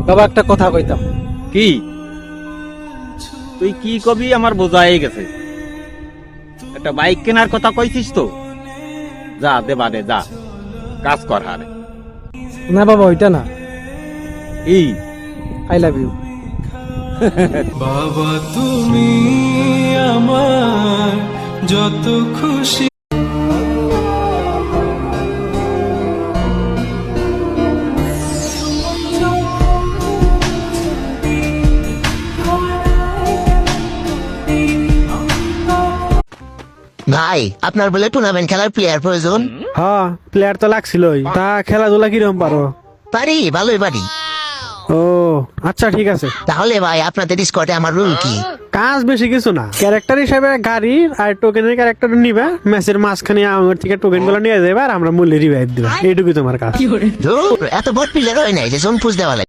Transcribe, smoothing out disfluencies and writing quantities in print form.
বাবা একটা কথা কইতাম। কি তুই কি কবি আমার বোঝাই গেছে। একটা বাইক কেনার কথা কইছিস তো, যা দে বাদে যা, কাজ কর হারে। না বাবা ওইটা না, এই আই লাভ ইউ। বাবা তুমি আমার যত খুশি। ভাই আপনার বলে টুর্নামেন্ট খেলার প্লেয়ার প্রয়োজন। হ্যাঁ প্লেয়ার তো লাগছিলই, তা খেলাধুলা কিরকম পারো? পারি, ভালোই পারি। ও আচ্ছা ঠিক আছে। তাহলে ভাই আপনাদের স্কোয়াডে আমার রোল কি? কাজ বেশি কিছু না, ক্যারেক্টার হিসেবে গাড়ি আর টোকেনের ক্যারেক্টার নিবে, ম্যাচের মাঝখানে আমার থেকে টোকেন গুলো নিয়ে যাবে আর আমরা মূল্যে রিভাইভ দিবা, এইটুকুই তোমার কাজ। ধুর, এত বট প্লেয়ার হয় নাই যে জোন পুষ দেওয়া লাগে।